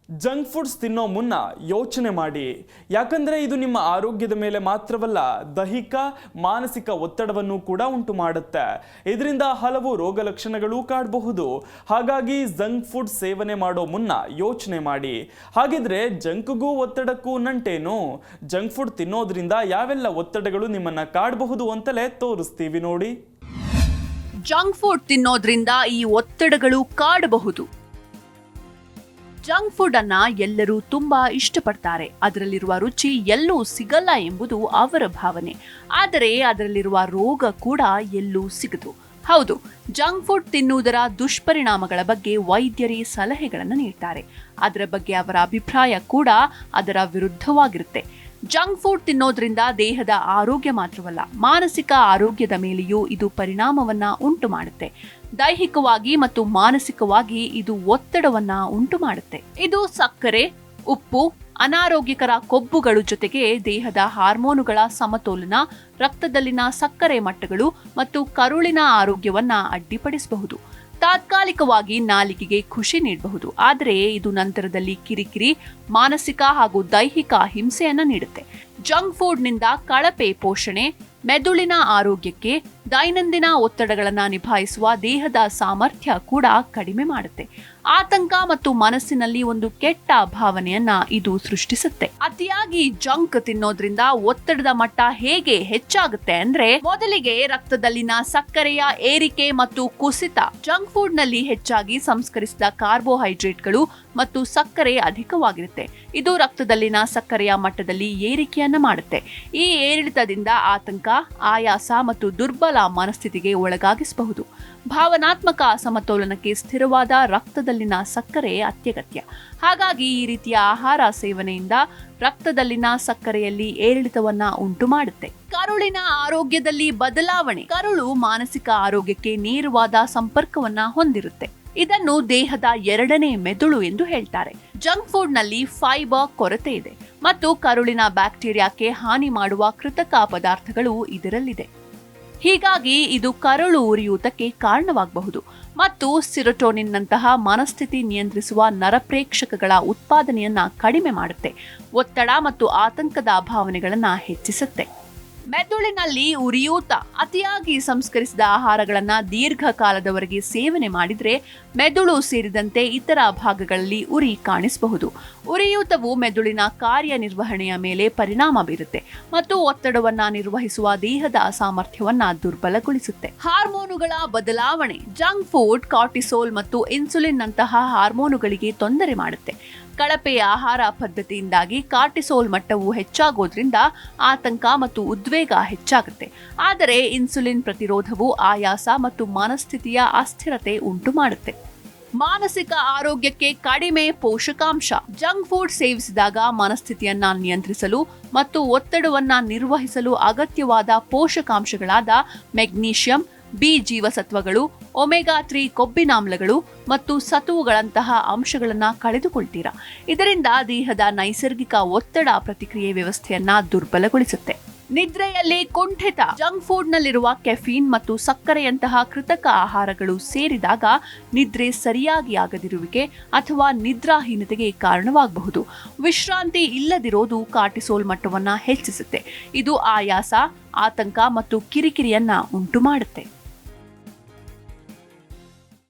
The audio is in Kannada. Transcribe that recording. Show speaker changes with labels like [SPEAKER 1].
[SPEAKER 1] ಜಂಕ್ ಫುಡ್ಸ್ ತಿನ್ನೋ ಮುನ್ನ ಯೋಚನೆ ಮಾಡಿ, ಯಾಕಂದರೆ ಇದು ನಿಮ್ಮ ಆರೋಗ್ಯದ ಮೇಲೆ ಮಾತ್ರವಲ್ಲ, ದೈಹಿಕ ಮಾನಸಿಕ ಒತ್ತಡವನ್ನು ಕೂಡ ಉಂಟು ಮಾಡುತ್ತೆ. ಇದರಿಂದ ಹಲವು ರೋಗ ಲಕ್ಷಣಗಳು ಕಾಡಬಹುದು. ಹಾಗಾಗಿ ಜಂಕ್ ಫುಡ್ ಸೇವನೆ ಮಾಡೋ ಮುನ್ನ ಯೋಚನೆ ಮಾಡಿ. ಹಾಗಿದ್ರೆ ಜಂಕ್ಗೂ ಒತ್ತಡಕ್ಕೂ ನಂಟೇನು? ಜಂಕ್ ಫುಡ್ ತಿನ್ನೋದ್ರಿಂದ ಯಾವೆಲ್ಲ ಒತ್ತಡಗಳು ನಿಮ್ಮನ್ನ ಕಾಡಬಹುದು ಅಂತಲೇ ತೋರಿಸ್ತೀವಿ ನೋಡಿ.
[SPEAKER 2] ಜಂಕ್ ಫುಡ್ ತಿನ್ನೋದ್ರಿಂದ ಈ ಒತ್ತಡಗಳು ಕಾಡಬಹುದು. ಜಂಕ್ ಫುಡ್ ಅನ್ನ ಎಲ್ಲರೂ ತುಂಬಾ ಇಷ್ಟಪಡ್ತಾರೆ. ಅದರಲ್ಲಿರುವ ರುಚಿ ಎಲ್ಲೂ ಸಿಗಲ್ಲ ಎಂಬುದು ಅವರ ಭಾವನೆ. ಆದರೆ ಅದರಲ್ಲಿರುವ ರೋಗ ಕೂಡ ಎಲ್ಲೂ ಸಿಗದು. ಹೌದು, ಜಂಕ್ ಫುಡ್ ತಿನ್ನುವುದರ ದುಷ್ಪರಿಣಾಮಗಳ ಬಗ್ಗೆ ವೈದ್ಯರೇ ಸಲಹೆಗಳನ್ನು ನೀಡ್ತಾರೆ. ಅದರ ಬಗ್ಗೆ ಅವರ ಅಭಿಪ್ರಾಯ ಕೂಡ ಅದರ ವಿರುದ್ಧವಾಗಿರುತ್ತೆ. ಜಂಕ್ ಫುಡ್ ತಿನ್ನೋದ್ರಿಂದ ದೇಹದ ಆರೋಗ್ಯ ಮಾತ್ರವಲ್ಲ, ಮಾನಸಿಕ ಆರೋಗ್ಯದ ಮೇಲೆಯೂ ಇದು ಪರಿಣಾಮವನ್ನ ಉಂಟು ಮಾಡುತ್ತೆ. ದೈಹಿಕವಾಗಿ ಮತ್ತು ಮಾನಸಿಕವಾಗಿ ಇದು ಒತ್ತಡವನ್ನ ಉಂಟು ಮಾಡುತ್ತೆ. ಇದು ಸಕ್ಕರೆ, ಉಪ್ಪು, ಅನಾರೋಗ್ಯಕರ ಕೊಬ್ಬುಗಳು ಜೊತೆಗೆ ದೇಹದ ಹಾರ್ಮೋನುಗಳ ಸಮತೋಲನ, ರಕ್ತದಲ್ಲಿನ ಸಕ್ಕರೆ ಮಟ್ಟಗಳು ಮತ್ತು ಕರುಳಿನ ಆರೋಗ್ಯವನ್ನ ಅಡ್ಡಿಪಡಿಸಬಹುದು. ತಾತ್ಕಾಲಿಕವಾಗಿ ನಾಲಿಗೆಗೆ ಖುಷಿ ನೀಡಬಹುದು, ಆದರೆ ಇದು ನಂತರದಲ್ಲಿ ಕಿರಿಕಿರಿ, ಮಾನಸಿಕ ಹಾಗೂ ದೈಹಿಕ ಹಿಂಸೆಯನ್ನ ನೀಡುತ್ತೆ. ಜಂಕ್ ಫುಡ್ನಿಂದ ಕಳಪೆ ಪೋಷಣೆ, ಮೆದುಳಿನ ಆರೋಗ್ಯಕ್ಕೆ, ದೈನಂದಿನ ಒತ್ತಡಗಳನ್ನು ನಿಭಾಯಿಸುವ ದೇಹದ ಸಾಮರ್ಥ್ಯ ಕೂಡ ಕಡಿಮೆ ಮಾಡುತ್ತೆ. ಆತಂಕ ಮತ್ತು ಮನಸ್ಸಿನಲ್ಲಿ ಒಂದು ಕೆಟ್ಟ ಭಾವನೆಯನ್ನ ಇದು ಸೃಷ್ಟಿಸುತ್ತೆ. ಅತಿಯಾಗಿ ಜಂಕ್ ತಿನ್ನೋದ್ರಿಂದ ಒತ್ತಡದ ಮಟ್ಟ ಹೇಗೆ ಹೆಚ್ಚಾಗುತ್ತೆ ಅಂದ್ರೆ, ಮೊದಲಿಗೆ ರಕ್ತದಲ್ಲಿನ ಸಕ್ಕರೆಯ ಏರಿಕೆ ಮತ್ತು ಕುಸಿತ. ಜಂಕ್ ಫುಡ್ ನಲ್ಲಿ ಹೆಚ್ಚಾಗಿ ಸಂಸ್ಕರಿಸಿದ ಕಾರ್ಬೋಹೈಡ್ರೇಟ್ಗಳು ಮತ್ತು ಸಕ್ಕರೆ ಅಧಿಕವಾಗಿರುತ್ತೆ. ಇದು ರಕ್ತದಲ್ಲಿನ ಸಕ್ಕರೆಯ ಮಟ್ಟದಲ್ಲಿ ಏರಿಕೆಯನ್ನ ಮಾಡುತ್ತೆ. ಈ ಏರಿಳಿತದಿಂದ ಆತಂಕ, ಆಯಾಸ ಮತ್ತು ದುರ್ಬಲ ಮನಸ್ಥಿತಿಗೆ ಒಳಗಾಗಿಸಬಹುದು. ಭಾವನಾತ್ಮಕ ಸಮತೋಲನಕ್ಕೆ ಸ್ಥಿರವಾದ ರಕ್ತದಲ್ಲಿನ ಸಕ್ಕರೆ ಅತ್ಯಗತ್ಯ. ಹಾಗಾಗಿ ಈ ರೀತಿಯ ಆಹಾರ ಸೇವನೆಯಿಂದ ರಕ್ತದಲ್ಲಿನ ಸಕ್ಕರೆಯಲ್ಲಿ ಏರಿಳಿತವನ್ನ ಉಂಟು ಮಾಡುತ್ತೆ. ಕರುಳಿನ ಆರೋಗ್ಯದಲ್ಲಿ ಬದಲಾವಣೆ. ಕರುಳು ಮಾನಸಿಕ ಆರೋಗ್ಯಕ್ಕೆ ನೇರವಾದ ಸಂಪರ್ಕವನ್ನ ಹೊಂದಿರುತ್ತೆ. ಇದನ್ನು ದೇಹದ ಎರಡನೇ ಮೆದುಳು ಎಂದು ಹೇಳ್ತಾರೆ. ಜಂಕ್ ಫುಡ್ ನಲ್ಲಿ ಫೈಬರ್ ಕೊರತೆ ಇದೆ ಮತ್ತು ಕರುಳಿನ ಬ್ಯಾಕ್ಟೀರಿಯಾಕ್ಕೆ ಹಾನಿ ಮಾಡುವ ಕೃತಕ ಪದಾರ್ಥಗಳು ಇದರಲ್ಲಿದೆ. ಹೀಗಾಗಿ ಇದು ಕರುಳು ಉರಿಯೂತಕ್ಕೆ ಕಾರಣವಾಗಬಹುದು ಮತ್ತು ಸಿರೊಟೋನಿನ್ನಂತಹ ಮನಸ್ಥಿತಿ ನಿಯಂತ್ರಿಸುವ ನರಪ್ರೇಕ್ಷಕಗಳ ಉತ್ಪಾದನೆಯನ್ನ ಕಡಿಮೆ ಮಾಡುತ್ತೆ. ಒತ್ತಡ ಮತ್ತು ಆತಂಕದ ಭಾವನೆಗಳನ್ನ ಹೆಚ್ಚಿಸುತ್ತೆ. ಮೆದುಳಿನಲ್ಲಿ ಉರಿಯೂತ. ಅತಿಯಾಗಿ ಸಂಸ್ಕರಿಸಿದ ಆಹಾರಗಳನ್ನ ದೀರ್ಘಕಾಲದವರೆಗೆ ಸೇವನೆ ಮಾಡಿದ್ರೆ ಮೆದುಳು ಸೇರಿದಂತೆ ಇತರ ಭಾಗಗಳಲ್ಲಿ ಉರಿ ಕಾಣಿಸಬಹುದು. ಉರಿಯೂತವು ಮೆದುಳಿನ ಕಾರ್ಯನಿರ್ವಹಣೆಯ ಮೇಲೆ ಪರಿಣಾಮ ಬೀರುತ್ತೆ ಮತ್ತು ಒತ್ತಡವನ್ನ ನಿರ್ವಹಿಸುವ ದೇಹದ ಸಾಮರ್ಥ್ಯವನ್ನ ದುರ್ಬಲಗೊಳಿಸುತ್ತೆ. ಹಾರ್ಮೋನುಗಳ ಬದಲಾವಣೆ. ಜಂಕ್ ಫುಡ್ ಕಾರ್ಟಿಸೋಲ್ ಮತ್ತು ಇನ್ಸುಲಿನ್ ನಂತಹ ಹಾರ್ಮೋನುಗಳಿಗೆ ತೊಂದರೆ ಮಾಡುತ್ತೆ. ಕಳಪೆ ಆಹಾರ ಪದ್ಧತಿಯಿಂದಾಗಿ ಕಾರ್ಟಿಸೋಲ್ ಮಟ್ಟವು ಹೆಚ್ಚಾಗೋದ್ರಿಂದ ಆತಂಕ ಮತ್ತು ಉದ್ವೇಗ ಹೆಚ್ಚಾಗುತ್ತೆ. ಆದರೆ ಇನ್ಸುಲಿನ್ ಪ್ರತಿರೋಧವು ಆಯಾಸ ಮತ್ತು ಮನಸ್ಥಿತಿಯ ಅಸ್ಥಿರತೆ ಉಂಟು ಮಾಡುತ್ತೆ. ಮಾನಸಿಕ ಆರೋಗ್ಯಕ್ಕೆ ಕಡಿಮೆ ಪೋಷಕಾಂಶ. ಜಂಕ್ ಫುಡ್ ಸೇವಿಸಿದಾಗ ಮನಸ್ಥಿತಿಯನ್ನ ನಿಯಂತ್ರಿಸಲು ಮತ್ತು ಒತ್ತಡವನ್ನ ನಿರ್ವಹಿಸಲು ಅಗತ್ಯವಾದ ಪೋಷಕಾಂಶಗಳಾದ ಮೆಗ್ನೀಷಿಯಂ, ಬಿ ಜೀವಸತ್ವಗಳು, ಒಮೆಗಾ 3 ಕೊಬ್ಬಿನಾಮ್ಲಗಳು ಮತ್ತು ಸತುವುಗಳಂತಹ ಅಂಶಗಳನ್ನು ಕಳೆದುಕೊಳ್ತೀರಾ. ಇದರಿಂದ ದೇಹದ ನೈಸರ್ಗಿಕ ಒತ್ತಡ ಪ್ರತಿಕ್ರಿಯೆ ವ್ಯವಸ್ಥೆಯನ್ನ ದುರ್ಬಲಗೊಳಿಸುತ್ತೆ. ನಿದ್ರೆಯಲ್ಲಿ ಕುಂಠಿತ. ಜಂಕ್ ಫುಡ್ ನಲ್ಲಿರುವ ಕೆಫೀನ್ ಮತ್ತು ಸಕ್ಕರೆಯಂತಹ ಕೃತಕ ಆಹಾರಗಳು ಸೇರಿದಾಗ ನಿದ್ರೆ ಸರಿಯಾಗಿ ಆಗದಿರುವಿಕೆ ಅಥವಾ ನಿದ್ರಾಹೀನತೆಗೆ ಕಾರಣವಾಗಬಹುದು. ವಿಶ್ರಾಂತಿ ಇಲ್ಲದಿರೋದು ಕಾರ್ಟಿಸೋಲ್ ಮಟ್ಟವನ್ನ ಹೆಚ್ಚಿಸುತ್ತೆ. ಇದು ಆಯಾಸ, ಆತಂಕ ಮತ್ತು ಕಿರಿಕಿರಿಯನ್ನ ಉಂಟು ಮಾಡುತ್ತೆ.